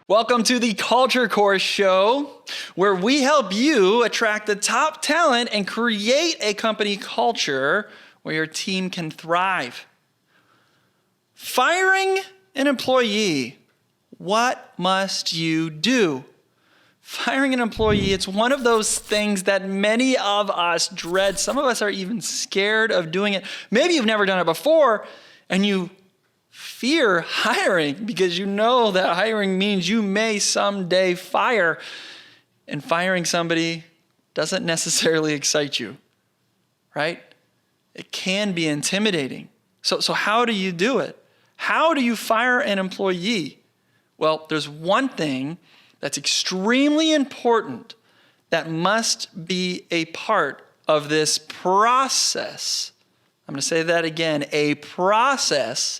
Welcome to the Culture Course Show, where we help you attract the top talent and create a company culture where your team can thrive. Firing an employee, what must you do? Firing an employee, it's one of those things that many of us dread. Some of us are even scared of doing it. Maybe you've never done it before, and you fear hiring because you know that hiring means you may someday fire, and firing somebody doesn't necessarily excite you, right? It can be intimidating. So how do you do it? How do you fire an employee? Well, there's one thing that's extremely important that must be a part of this process. I'm going to say that again, a process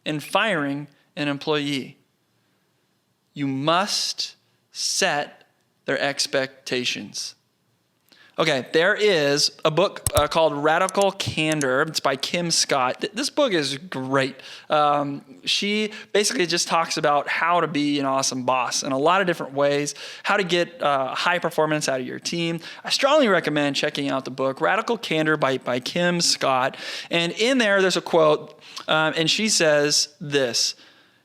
in firing an employee. You must set their expectations. Okay, there is a book called Radical Candor. It's by Kim Scott. This book is great. She basically just talks about how to be an awesome boss in a lot of different ways, how to get high performance out of your team. I strongly recommend checking out the book, Radical Candor by Kim Scott. And in there's a quote, and she says this: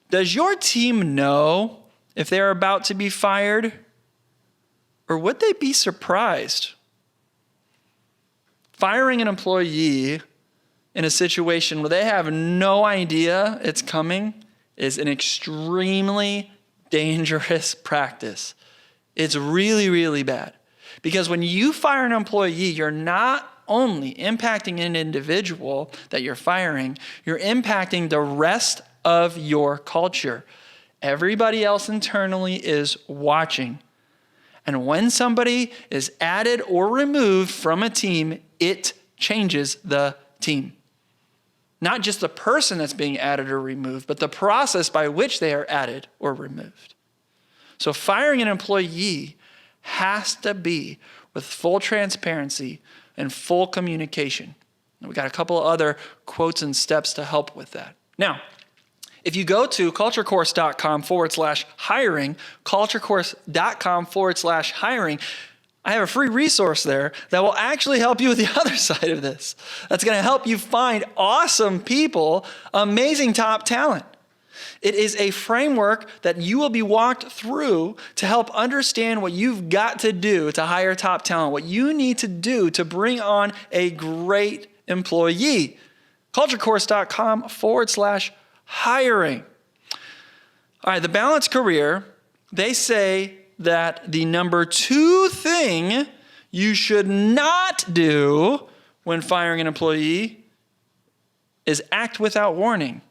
"Does your team know if they're about to be fired, or would they be surprised?" Firing an employee in a situation where they have no idea it's coming is an extremely dangerous practice. It's really, really bad. Because when you fire an employee, you're not only impacting an individual that you're firing, you're impacting the rest of your culture. Everybody else internally is watching. And when somebody is added or removed from a team, it changes the team. Not just the person that's being added or removed, but the process by which they are added or removed. So firing an employee has to be with full transparency and full communication. And we got a couple of other quotes and steps to help with that. Now, if you go to culturecourse.com/hiring, culturecourse.com/hiring, I have a free resource there that will actually help you with the other side of this. That's going to help you find awesome people, amazing top talent. It is a framework that you will be walked through to help understand what you've got to do to hire top talent, what you need to do to bring on a great employee. culturecourse.com/hiring. All right, the Balanced Career, they say that the number 2 thing you should not do when firing an employee is act without warning.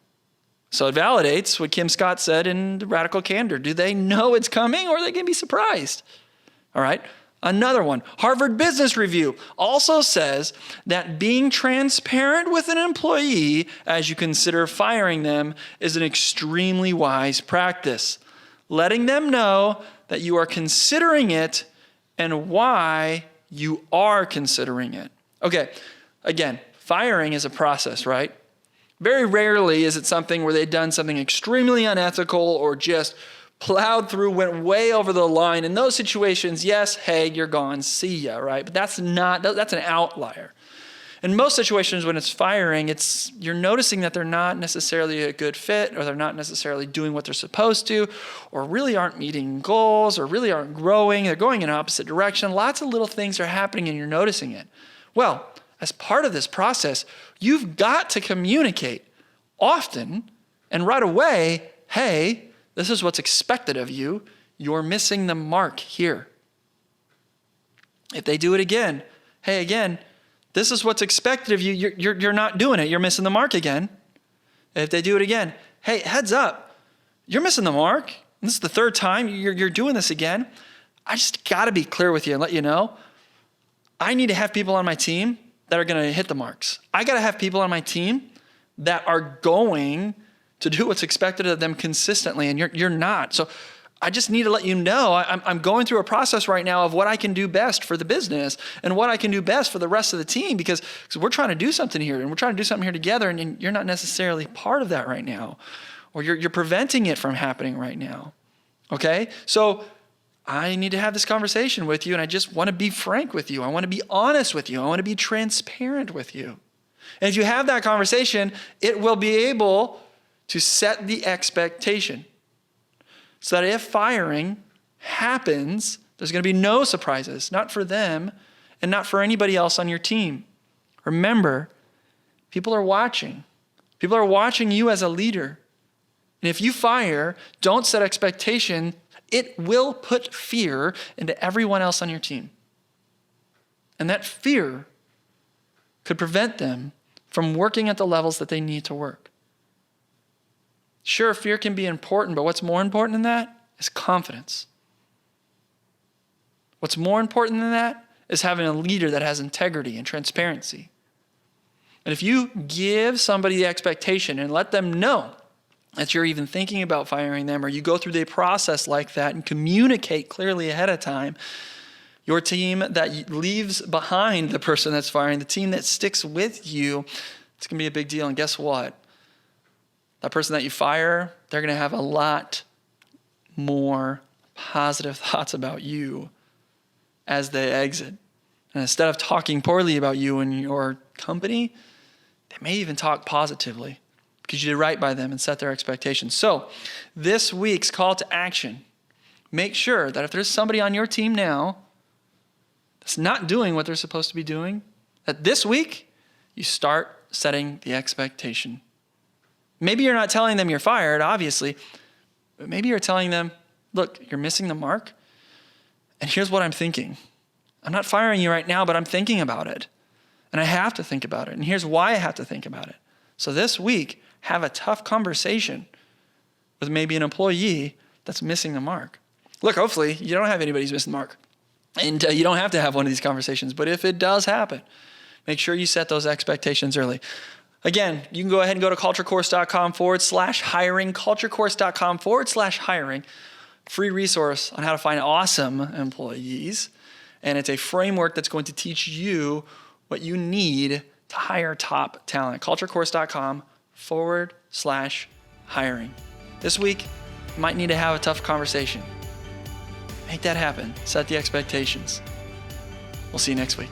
So it validates what Kim Scott said in Radical Candor. Do they know it's coming, or are they going to be surprised? All right. Another one, Harvard Business Review also says that being transparent with an employee as you consider firing them is an extremely wise practice. Letting them know that you are considering it and why you are considering it. Okay, again, firing is a process, right? Very rarely is it something where they've done something extremely unethical or just plowed through, went way over the line. In those situations, yes, hey, you're gone, see ya, right? But that's an outlier. In most situations when it's firing, you're noticing that they're not necessarily a good fit, or they're not necessarily doing what they're supposed to, or really aren't meeting goals, or really aren't growing. They're going in an opposite direction. Lots of little things are happening and you're noticing it. Well, as part of this process, you've got to communicate often and right away, hey, this is what's expected of you. You're missing the mark here. If they do it again, hey, again, this is what's expected of you. You're not doing it. You're missing the mark again. If they do it again, hey, heads up, you're missing the mark. And this is the 3rd time you're doing this again. I just got to be clear with you and let you know, I need to have people on my team that are going to hit the marks. I got to have people on my team that are going to do what's expected of them consistently, and you're not. So I just need to let you know I'm going through a process right now of what I can do best for the business and what I can do best for the rest of the team, because we're trying to do something here, and we're trying to do something here together, and you're not necessarily part of that right now, or you're preventing it from happening right now. Okay? So I need to have this conversation with you, and I just want to be frank with you. I want to be honest with you. I want to be transparent with you. And if you have that conversation, it will be able to set the expectation so that if firing happens, there's going to be no surprises, not for them and not for anybody else on your team. Remember, people are watching. People are watching you as a leader. And if you fire, don't set expectation. It will put fear into everyone else on your team. And that fear could prevent them from working at the levels that they need to work. Sure, fear can be important, but what's more important than that is confidence. What's more important than that is having a leader that has integrity and transparency. And if you give somebody the expectation and let them know that you're even thinking about firing them, or you go through the process like that and communicate clearly ahead of time, your team that leaves behind the person that's firing, the team that sticks with you, it's going to be a big deal. And guess what? That person that you fire, they're going to have a lot more positive thoughts about you as they exit. And instead of talking poorly about you and your company, they may even talk positively because you did right by them and set their expectations. So this week's call to action, make sure that if there's somebody on your team now that's not doing what they're supposed to be doing, that this week you start setting the expectation. Maybe you're not telling them you're fired, obviously, but maybe you're telling them, look, you're missing the mark, and here's what I'm thinking. I'm not firing you right now, but I'm thinking about it, and I have to think about it, and here's why I have to think about it. So this week, have a tough conversation with maybe an employee that's missing the mark. Look, hopefully, you don't have anybody who's missing the mark, and you don't have to have one of these conversations, but if it does happen, make sure you set those expectations early. Again, you can go ahead and go to culturecourse.com/hiring, culturecourse.com/hiring, free resource on how to find awesome employees. And it's a framework that's going to teach you what you need to hire top talent. culturecourse.com/hiring. This week, you might need to have a tough conversation. Make that happen. Set the expectations. We'll see you next week.